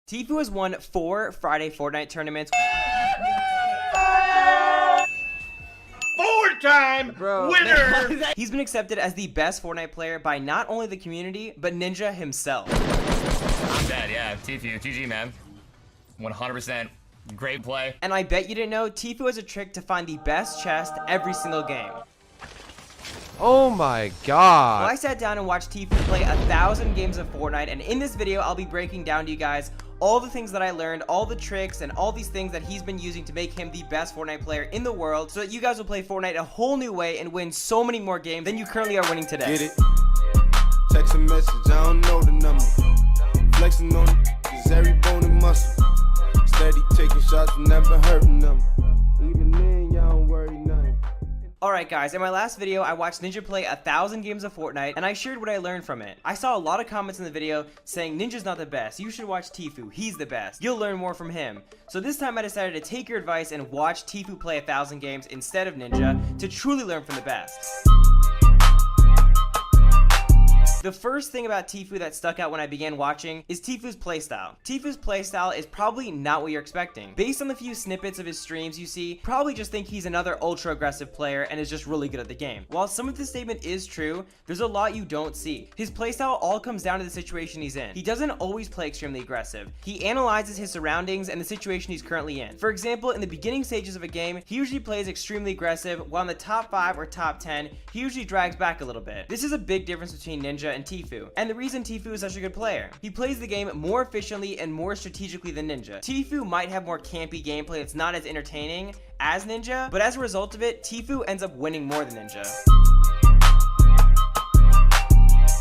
Tfue has won 4 Friday Fortnite tournaments. Four-time winner! He's been accepted as the best Fortnite player by not only the community, but Ninja himself. I'm dead, yeah. Tfue, GG, man. 100% great play. And I bet you didn't know, Tfue has a trick to find the best chest every single game. Oh my god. Well, I sat down and watched Tfue play 1,000 games of Fortnite, and in this video, I'll be breaking down to you guys all the things that I learned, all the tricks, and all these things that he's been using to make him the best Fortnite player in the world, so that you guys will play Fortnite a whole new way and win so many more games than you currently are winning today. Get it? Text a message, I don't know the number. Flexing on it, cause every bone and muscle. Steady taking shots, never hurting them. Even then, y'all don't worry nothing. Alright guys, in my last video, I watched Ninja play 1,000 games of Fortnite, and I shared what I learned from it. I saw a lot of comments in the video saying Ninja's not the best, you should watch Tfue, he's the best, you'll learn more from him. So this time I decided to take your advice and watch Tfue play 1,000 games instead of Ninja to truly learn from the best. The first thing about Tfue that stuck out when I began watching is Tfue's playstyle. Tfue's playstyle is probably not what you're expecting. Based on the few snippets of his streams you see, probably just think he's another ultra aggressive player and is just really good at the game. While some of this statement is true, there's a lot you don't see. His playstyle all comes down to the situation he's in. He doesn't always play extremely aggressive. He analyzes his surroundings and the situation he's currently in. For example, in the beginning stages of a game, he usually plays extremely aggressive, while in the top 5 or top 10, he usually drags back a little bit. This is a big difference between Ninja and Tfue, and the reason Tfue is such a good player. He plays the game more efficiently and more strategically than Ninja. Tfue might have more campy gameplay that's not as entertaining as Ninja, but as a result of it, Tfue ends up winning more than Ninja.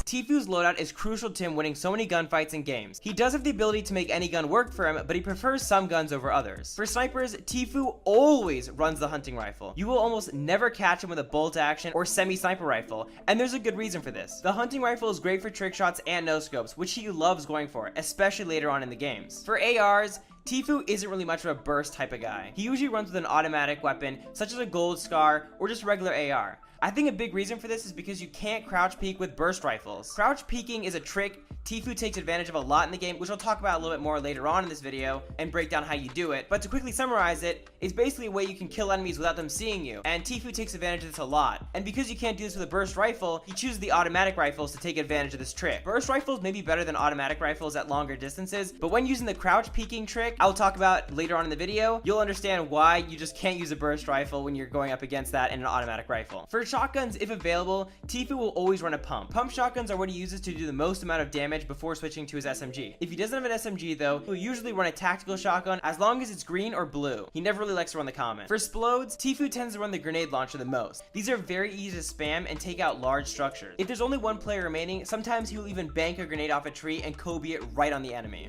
Tfue's loadout is crucial to him winning so many gunfights in games. He does have the ability to make any gun work for him, but he prefers some guns over others. For snipers, Tfue always runs the hunting rifle. You will almost never catch him with a bolt action or semi-sniper rifle, and there's a good reason for this. The hunting rifle is great for trick shots and no scopes, which he loves going for, especially later on in the games. For ARs, Tfue isn't really much of a burst type of guy. He usually runs with an automatic weapon, such as a gold scar or just regular AR. I think a big reason for this is because you can't crouch peek with burst rifles. Crouch peeking is a trick Tfue takes advantage of a lot in the game, which I'll talk about a little bit more later on in this video and break down how you do it. But to quickly summarize it, it's basically a way you can kill enemies without them seeing you, and Tfue takes advantage of this a lot. And because you can't do this with a burst rifle, he chooses the automatic rifles to take advantage of this trick. Burst rifles may be better than automatic rifles at longer distances, but when using the crouch peeking trick, I'll talk about later on in the video, you'll understand why you just can't use a burst rifle when you're going up against that in an automatic rifle. For shotguns, if available, Tfue will always run a pump. Pump shotguns are what he uses to do the most amount of damage before switching to his SMG. If he doesn't have an SMG though, he'll usually run a tactical shotgun as long as it's green or blue. He never really likes to run the common. For explodes, Tfue tends to run the grenade launcher the most. These are very easy to spam and take out large structures. If there's only one player remaining, sometimes he will even bank a grenade off a tree and Kobe it right on the enemy.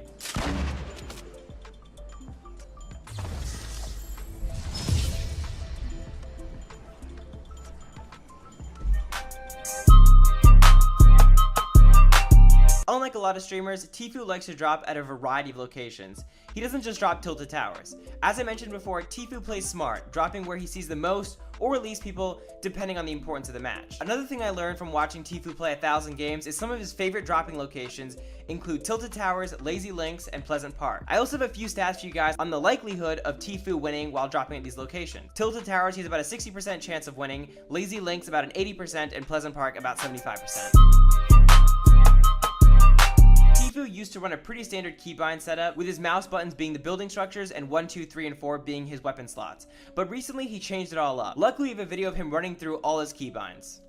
Unlike a lot of streamers, Tfue likes to drop at a variety of locations. He doesn't just drop tilted towers. As I mentioned before, Tfue plays smart, dropping where he sees the most or least people depending on the importance of the match. Another thing I learned from watching Tfue play 1,000 games is some of his favorite dropping locations include tilted towers, lazy links, and Pleasant Park. I also have a few stats for you guys on the likelihood of Tfue winning while dropping at these locations. Tilted towers, he's about a 60% chance of winning, lazy links about an 80%, and Pleasant Park about 75%. Tfue used to run a pretty standard keybind setup, with his mouse buttons being the building structures and 1, 2, 3, and 4 being his weapon slots. But recently he changed it all up. Luckily we have a video of him running through all his keybinds.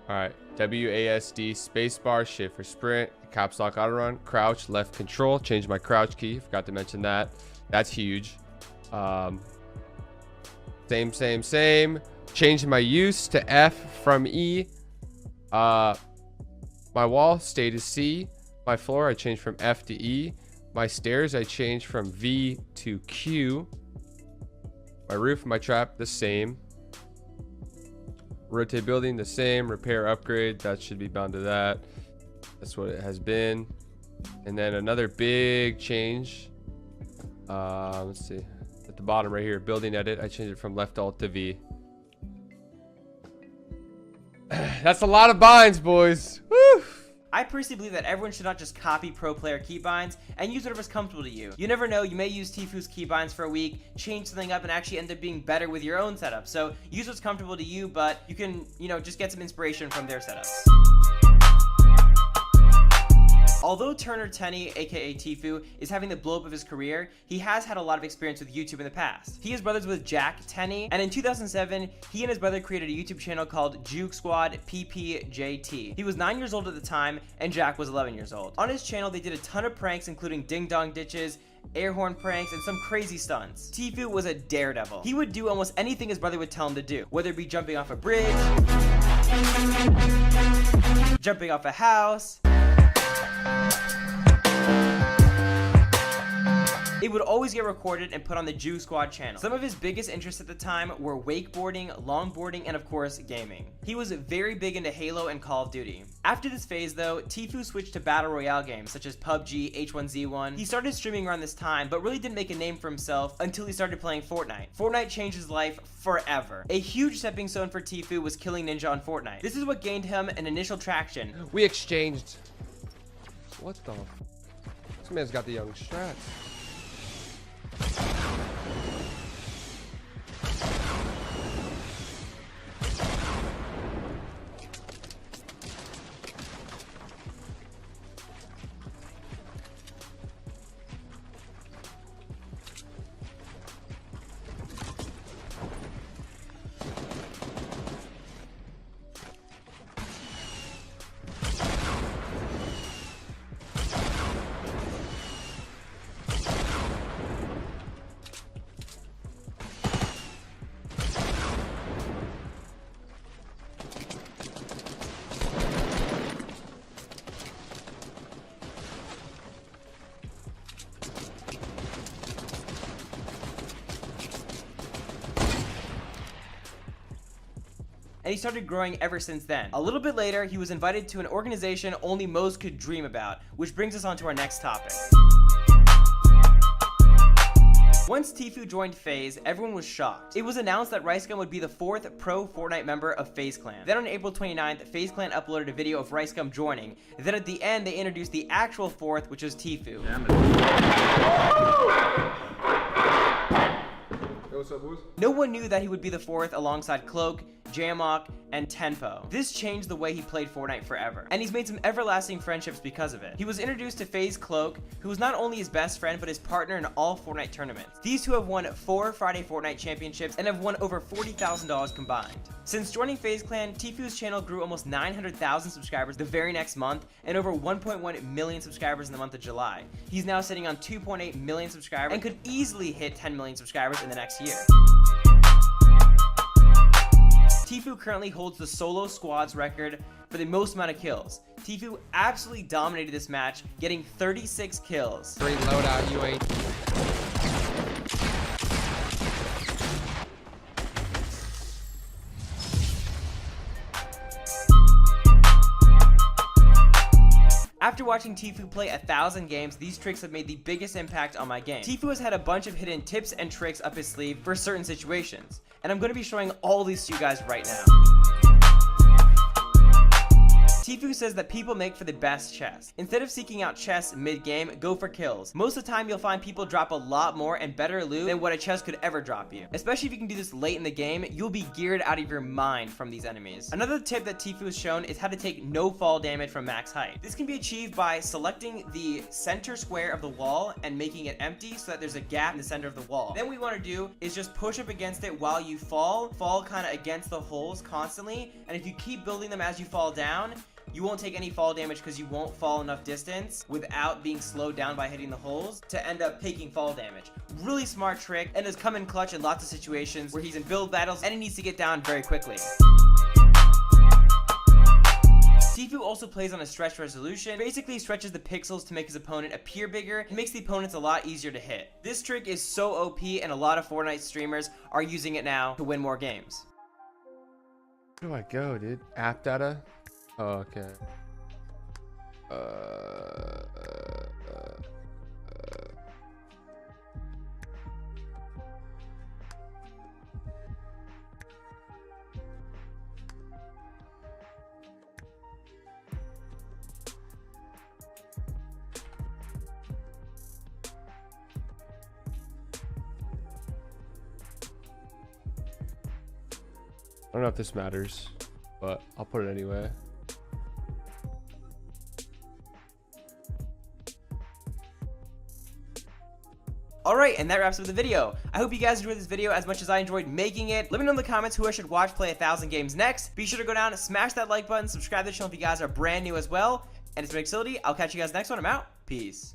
Alright, WASD, spacebar, shift for sprint, caps lock auto run, crouch, left control, change my crouch key, forgot to mention that. That's huge. Same. Changing my use to F from E. My wall stayed as C. My floor I changed from F to E. My stairs I changed from V to Q. My roof, my trap, the same. Rotate building, the same. Repair, upgrade, that should be bound to that. That's what it has been. And then another big change. Let's see. At the bottom right here, building edit, I changed it from left alt to V. That's a lot of binds, boys. Woo! I personally believe that everyone should not just copy pro player keybinds and use whatever's comfortable to you. You never know, you may use Tfue's keybinds for a week, change something up, and actually end up being better with your own setup. So use what's comfortable to you, but you can, just get some inspiration from their setups. Although Turner Tenney, aka Tfue, is having the blow up of his career, he has had a lot of experience with YouTube in the past. He is brothers with Jack Tenney, and in 2007, he and his brother created a YouTube channel called Juke Squad PPJT. He was 9 years old at the time, and Jack was 11 years old. On his channel, they did a ton of pranks, including ding dong ditches, air horn pranks, and some crazy stunts. Tfue was a daredevil. He would do almost anything his brother would tell him to do, whether it be jumping off a bridge, jumping off a house. It would always get recorded and put on the Juke Squad channel. Some of his biggest interests at the time were wakeboarding, longboarding, and of course, gaming. He was very big into Halo and Call of Duty. After this phase though, Tfue switched to battle royale games such as PUBG, H1Z1. He started streaming around this time, but really didn't make a name for himself until he started playing Fortnite. Fortnite changed his life forever. A huge stepping stone for Tfue was killing Ninja on Fortnite. This is what gained him an initial traction. We exchanged. What the? This man's got the young strats. And he started growing ever since then. A little bit later, he was invited to an organization only Moes could dream about, which brings us on to our next topic. Once Tfue joined FaZe, everyone was shocked. It was announced that RiceGum would be the 4th pro Fortnite member of FaZe Clan. Then on April 29th, FaZe Clan uploaded a video of RiceGum joining. Then at the end, they introduced the actual 4th, which was Tfue. What's up, boys? No one knew that he would be the 4th alongside Cloak, Jamok, and Tenpo. This changed the way he played Fortnite forever, and he's made some everlasting friendships because of it. He was introduced to FaZe Cloak, who was not only his best friend, but his partner in all Fortnite tournaments. These two have won 4 Friday Fortnite championships and have won over $40,000 combined. Since joining FaZe Clan, Tfue's channel grew almost 900,000 subscribers the very next month, and over 1.1 million subscribers in the month of July. He's now sitting on 2.8 million subscribers and could easily hit 10 million subscribers in the next year. Tfue currently holds the solo squads record for the most amount of kills. Tfue absolutely dominated this match, getting 36 kills. Great loadout, you ain't. After watching Tfue play 1,000 games, these tricks have made the biggest impact on my game. Tfue has had a bunch of hidden tips and tricks up his sleeve for certain situations, and I'm going to be showing all these to you guys right now. Tfue says that people make for the best chests. Instead of seeking out chests mid-game, go for kills. Most of the time, you'll find people drop a lot more and better loot than what a chest could ever drop you. Especially if you can do this late in the game, you'll be geared out of your mind from these enemies. Another tip that Tfue has shown is how to take no fall damage from max height. This can be achieved by selecting the center square of the wall and making it empty so that there's a gap in the center of the wall. Then what we want to do is just push up against it while you fall kind of against the holes constantly, and if you keep building them as you fall down, you won't take any fall damage because you won't fall enough distance without being slowed down by hitting the holes to end up taking fall damage. Really smart trick, and has come in clutch in lots of situations where he's in build battles and he needs to get down very quickly. Tfue also plays on a stretch resolution, basically stretches the pixels to make his opponent appear bigger and makes the opponents a lot easier to hit. This trick is so OP, and a lot of Fortnite streamers are using it now to win more games. Where do I go, dude? App data? Oh, okay. I don't know if this matters, but I'll put it anyway. Alright, and that wraps up the video. I hope you guys enjoyed this video as much as I enjoyed making it. Let me know in the comments who I should watch play 1,000 games next. Be sure to go down, smash that like button, subscribe to the channel if you guys are brand new as well. And it's been Xility. I'll catch you guys next one. I'm out. Peace.